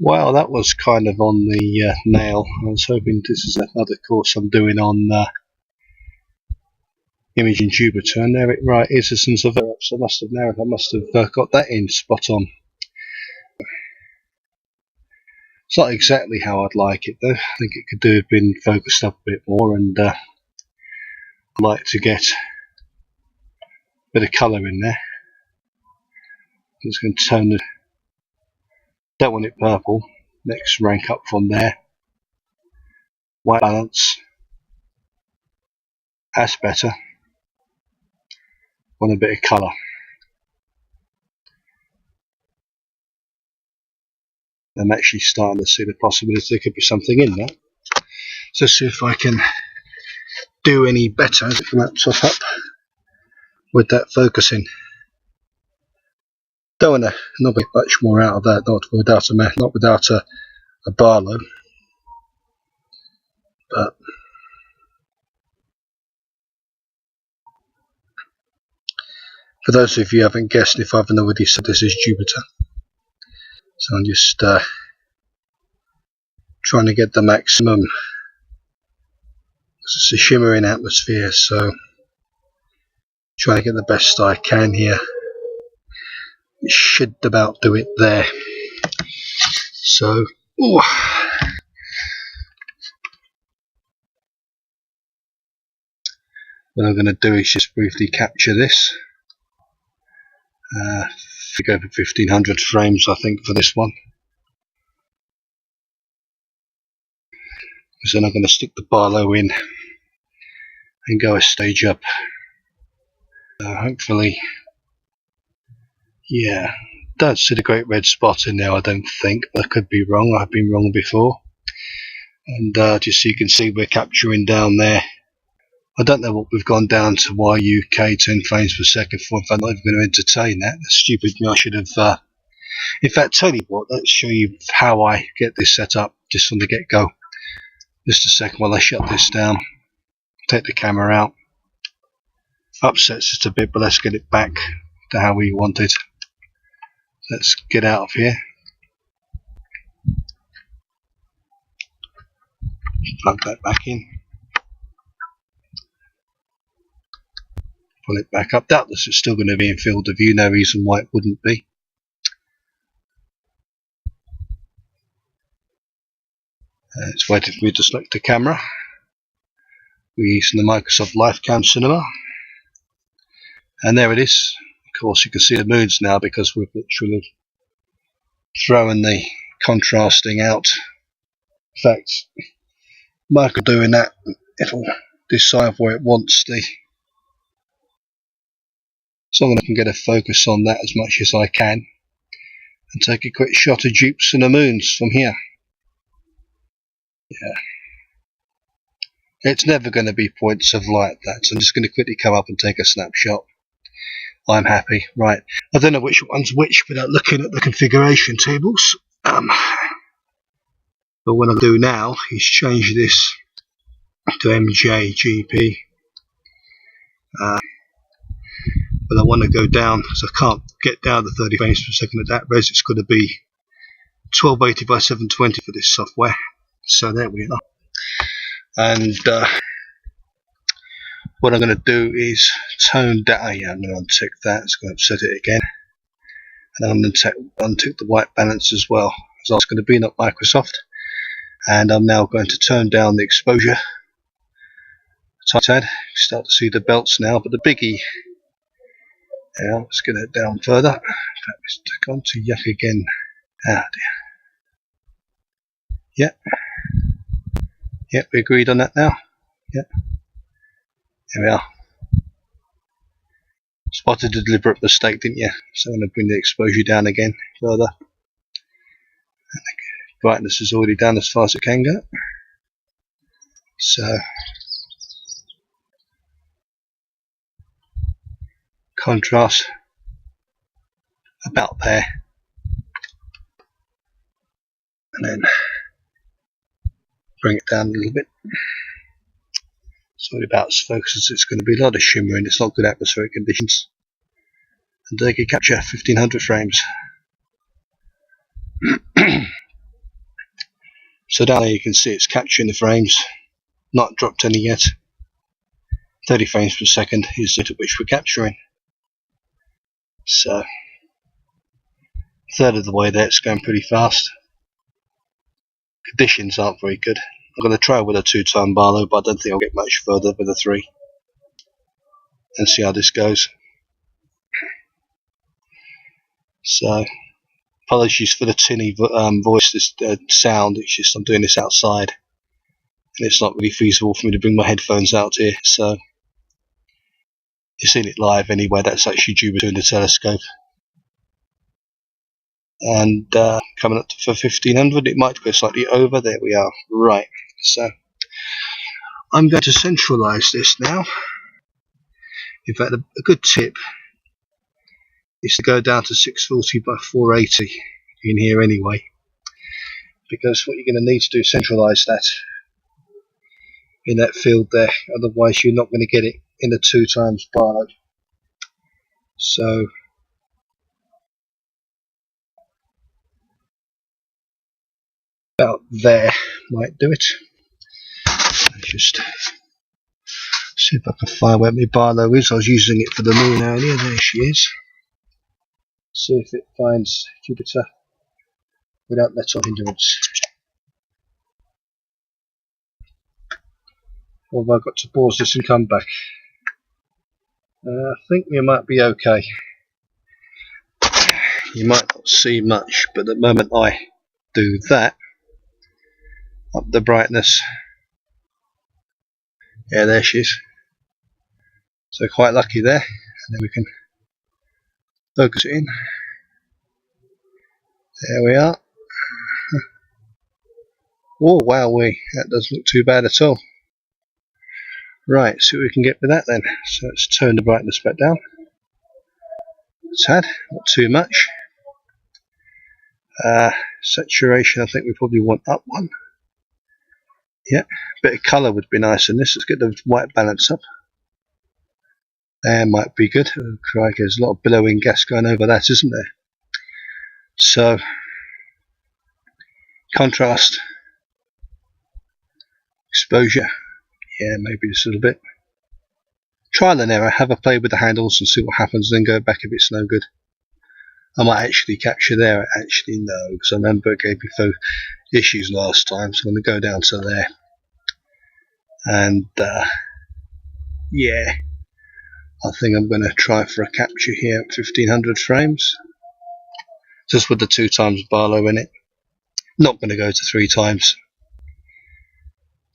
Well, that was kind of on the nail. I was hoping this is another course I'm doing on image in Jupyter, and there it right is. Since I've so I must have got that in spot on. It's not exactly how I'd like it though. I think it could have been focused up a bit more, and I'd like to get a bit of colour in there. I'm just going to tone the. Don't want it purple. Next rank up from there. White balance. That's better. Want a bit of colour. I'm actually starting to see the possibility there could be something in that. So see if I can do any better as it comes up with that focusing. Don't want to not get much more out of that, not without a Barlow. But for those of you who haven't guessed, if I haven't already said, this is Jupyter. So I'm just trying to get the maximum. It's a shimmering atmosphere, so trying to get the best I can here. It should about do it there. So, ooh. What I'm going to do is just briefly capture this. We go for 1500 frames, I think, for this one. Because then I'm going to stick the Barlow in and go a stage up. Hopefully, yeah, don't see the great red spot in there, I don't think. I could be wrong, I've been wrong before. And just so you can see, we're capturing down there. I don't know what we've gone down to YUK 10 frames per second for. If I'm not even going to entertain that, that's stupid. I should have. In fact, tell you what, let's show you how I get this set up just from the get go. Just a second while I shut this down. Take the camera out. Upsets it a bit, but let's get it back to how we want it. Let's get out of here. Plug that back in. Pull it back up. Doubtless it's still going to be in field of view. No reason why it wouldn't be. It's waiting for me to select the camera. We're using the Microsoft Lifecam Cinema. And there it is. Of course, you can see the moons now because we've literally thrown the contrasting out. In fact, Michael doing that, it'll decide where it wants the. So I'm going to get a focus on that as much as I can and take a quick shot of Jupes and the moons from here. Yeah. It's never going to be points of light, that, so I'm just going to quickly come up and take a snapshot. I'm happy. Right, I don't know which one's which without looking at the configuration tables. But what I'll do now is change this to MJGP. But I want to go down, because I can't get down to 30 frames per second at that res. It's going to be 1280 by 720 for this software. So there we are. And what I'm going to do is tone down. Yeah, I'm going to untick that. It's going to upset it again. And I'm going to untick the white balance as well. So it's going to be not Microsoft. And I'm now going to turn down the exposure. Tight. Start to see the belts now, but the biggie. Yeah, let's get it down further. Let's take on to yuck again. Ah dear. Yep, we agreed on that now. Yep. There we are. Spotted a deliberate mistake, didn't you? So I'm going to bring the exposure down again further. And the brightness is already down as far as it can go. So contrast about there. And then bring it down a little bit. Sorry about as focused as it's going to be. A lot of shimmering. It's not good atmospheric conditions. And they can capture 1500 frames. So down there you can see it's capturing the frames, not dropped any yet. 30 frames per second is the rate at which we're capturing. So, a third of the way there, it's going pretty fast. Conditions aren't very good. I'm going to try with a 2-ton Barlow, but I don't think I'll get much further with a 3. And see how this goes. So, apologies for the tinny voice, this sound. It's just I'm doing this outside, and it's not really feasible for me to bring my headphones out here. So, you've seen it live anyway. That's actually Juba doing the telescope. And coming up for 1500, it might go slightly over. There we are. Right. So, I'm going to centralize this now. In fact, a good tip is to go down to 640 by 480 in here anyway, because what you're going to need to do is centralize that in that field there, otherwise you're not going to get it in a 2 times Barlow. So about there might do it. Let's just see if I can find where my Barlow is. I was using it for the moon earlier. There she is. See if it finds Jupiter without let or hindrance. Or have I got to pause this and come back? I think we might be okay. You might not see much, but the moment I do that, up the brightness, yeah, there she is. So quite lucky there. And then we can focus it in. There we are. Oh wow, that doesn't look too bad at all. Right, see what we can get with that then. So let's turn the brightness back down. A tad, not too much. Saturation, I think we probably want up one. Yeah, a bit of colour would be nice in this. Let's get the white balance up. There might be good. Oh, crikey, there's a lot of billowing gas going over that, isn't there? So, contrast, exposure, yeah, maybe just a little bit. Trial and error, have a play with the handles and see what happens, then go back if it's no good. I might actually capture there, actually no, because I remember it gave me issues last time, so I'm going to go down to there. And, yeah, I think I'm going to try for a capture here at 1500 frames. Just with the 2 times Barlow in it. Not going to go to 3 times.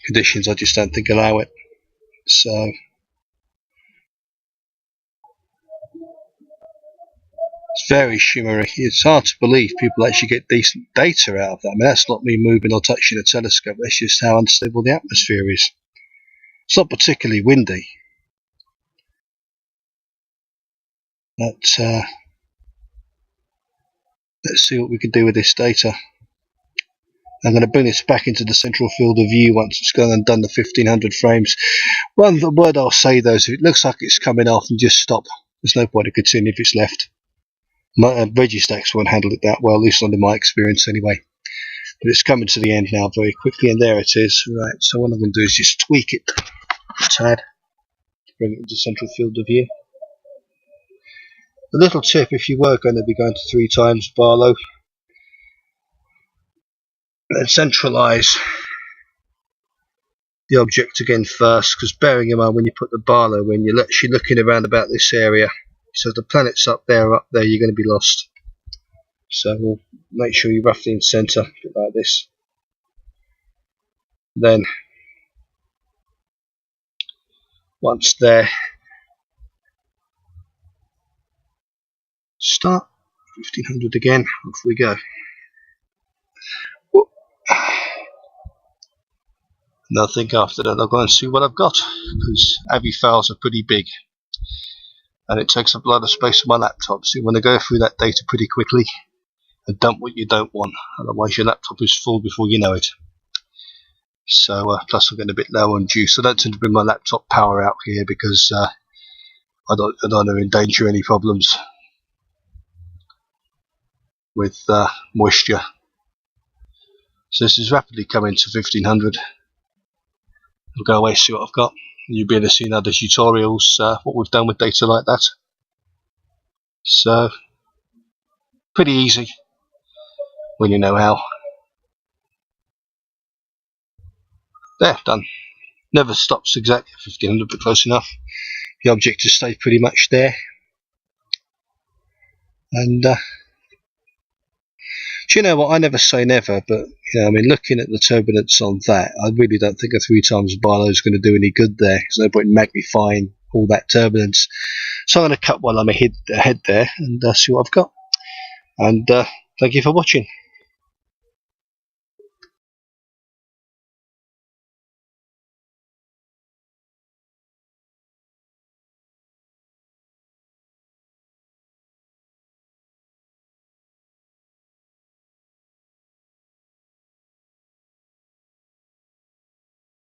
Conditions I just don't think allow it. So it's very shimmery. It's hard to believe people actually get decent data out of that. I mean, that's not me moving or touching a telescope. That's just how unstable the atmosphere is. It's not particularly windy. But let's see what we can do with this data. I'm going to bring this back into the central field of view once it's gone and done the 1500 frames. One word I'll say though is if it looks like it's coming off, and just stop. There's no point in continuing if it's left. Registax won't handle it that well, at least under my experience anyway. But it's coming to the end now very quickly, and there it is. Right, so what I'm going to do is just tweak it a tad to bring it into central field of view. A little tip, if you were going to be going to 3 times Barlow, then centralise the object again first, because bearing in mind when you put the Barlow in, you're actually looking around about this area. So if the planet's up there, you're going to be lost. So we'll make sure you're roughly in centre, a bit like this. Then, once there, start 1500 again. Off we go. And I think after that I'll go and see what I've got, because AVI files are pretty big and it takes up a lot of space on my laptop, so you want to go through that data pretty quickly and dump what you don't want, otherwise your laptop is full before you know it. So plus I'm getting a bit low on juice. I don't tend to bring my laptop power out here because I don't want to endanger any problems with moisture. So this is rapidly coming to 1500. I'll go away, see what I've got. You'll be able to see in other tutorials what we've done with data like that. So pretty easy when you know how. There, done. Never stops exactly at 1500, but close enough. The object has stayed pretty much there. And do you know what? I never say never, but you know, I mean, looking at the turbulence on that, I really don't think a 3 times Barlow is going to do any good there. There's no point in magnifying all that turbulence. So I'm going to cut while I'm ahead there and see what I've got. And thank you for watching.